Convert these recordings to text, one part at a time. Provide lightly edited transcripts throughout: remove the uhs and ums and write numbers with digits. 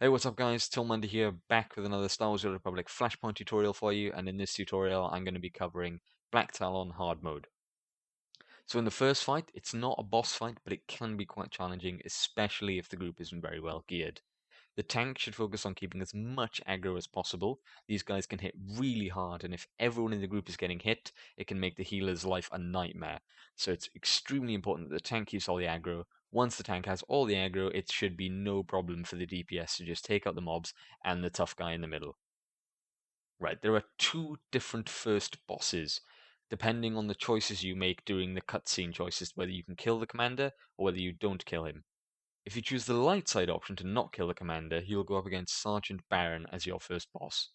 Hey, what's up guys? TORMundi here, back with another Star Wars: The Old Republic Flashpoint tutorial for you, and in this tutorial I'm going to be covering Black Talon Hardmode. So in the first fight, it's not a boss fight, but it can be quite challenging, especially if the group isn't very well geared. The tank should focus on keeping as much aggro as possible. These guys can hit really hard, and if everyone in the group is getting hit, it can make the healer's life a nightmare. So it's extremely important that the tank keeps all the aggro. Once the tank has all the aggro, it should be no problem for the DPS to just take out the mobs and the tough guy in the middle. Right, there are two different first bosses, depending on the choices you make during the cutscene choices, whether you can kill the commander or whether you don't kill him. If you choose the light side option to not kill the commander, you'll go up against Sergeant Baron as your first boss.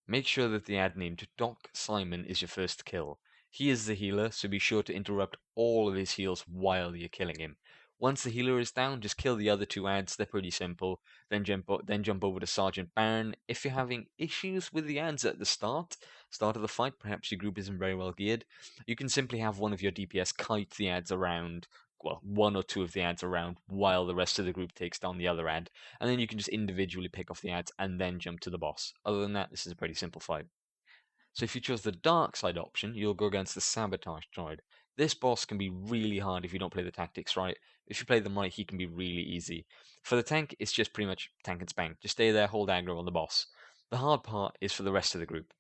Make sure that the ad named Doc Simon is your first kill. He is the healer, so be sure to interrupt all of his heals while you're killing him. Once the healer is down, just kill the other two ads, they're pretty simple. Then jump over to Sergeant Baron. If you're having issues with the ads at the start of the fight, perhaps your group isn't very well geared, you can simply have one of your DPS kite the ads around, well, one or two of the ads around while the rest of the group takes down the other ad, and then you can just individually pick off the ads and then jump to the boss. Other than that, this is a pretty simple fight. So if you chose the dark side option, you'll go against the Sabotage Droid. This boss can be really hard if you don't play the tactics right. If you play them right, he can be really easy. For the tank, it's just pretty much tank and spank. Just stay there, hold aggro on the boss. The hard part is for the rest of the group.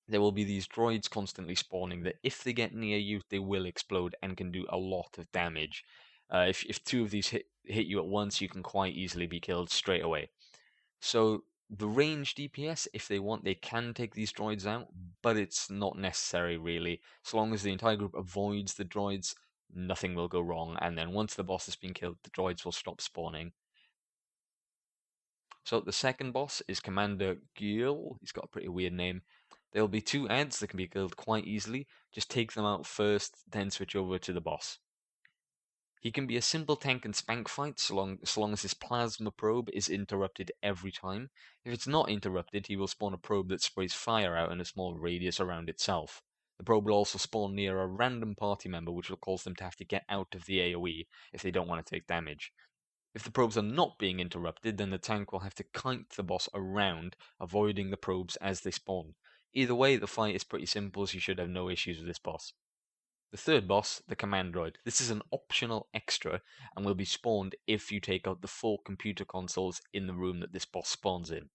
There will be these droids constantly spawning that if they get near you, they will explode and can do a lot of damage. If two of these hit you at once, you can quite easily be killed straight away. So the range DPS, if they want, they can take these droids out, but it's not necessary really. So long as the entire group avoids the droids, nothing will go wrong. And then once the boss has been killed, the droids will stop spawning. So the second boss is Commander Ghulil. He's got a pretty weird name. There'll be two ads that can be killed quite easily. Just take them out first, then switch over to the boss. He can be a simple tank and spank fight so long as his plasma probe is interrupted every time. If it's not interrupted, he will spawn a probe that sprays fire out in a small radius around itself. The probe will also spawn near a random party member, which will cause them to have to get out of the AoE if they don't want to take damage. If the probes are not being interrupted, then the tank will have to kite the boss around, avoiding the probes as they spawn. Either way, the fight is pretty simple, so you should have no issues with this boss. The third boss, the command droid. This is an optional extra and will be spawned if you take out the 4 computer consoles in the room that this boss spawns in.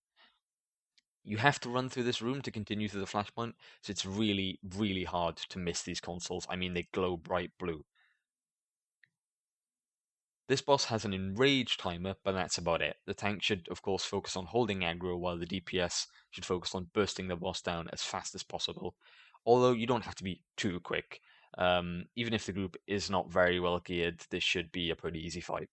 You have to run through this room to continue to the flashpoint, so it's really, really hard to miss these consoles. I mean, they glow bright blue. This boss has an enrage timer, but that's about it. The tank should, of course, focus on holding aggro, while the DPS should focus on bursting the boss down as fast as possible. Although you don't have to be too quick. Even if the group is not very well geared, this should be a pretty easy fight.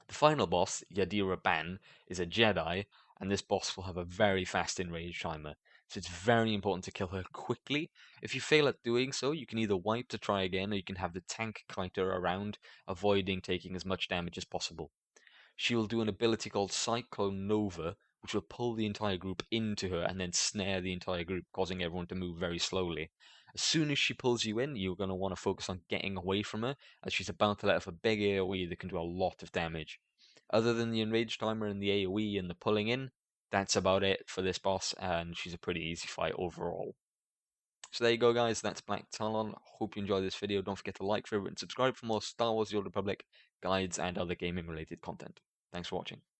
The final boss, Yadira Ban, is a Jedi, and this boss will have a very fast enrage timer, so it's very important to kill her quickly. If you fail at doing so, you can either wipe to try again, or you can have the tank kite her around, avoiding taking as much damage as possible. She will do an ability called Cyclone Nova, which will pull the entire group into her and then snare the entire group, causing everyone to move very slowly. As soon as she pulls you in, you're going to want to focus on getting away from her, as she's about to let off a big AoE that can do a lot of damage. Other than the enrage timer and the AoE and the pulling in, that's about it for this boss, and she's a pretty easy fight overall. So there you go, guys. That's Black Talon. Hope you enjoyed this video. Don't forget to like, favorite, and subscribe for more Star Wars: The Old Republic guides and other gaming-related content. Thanks for watching.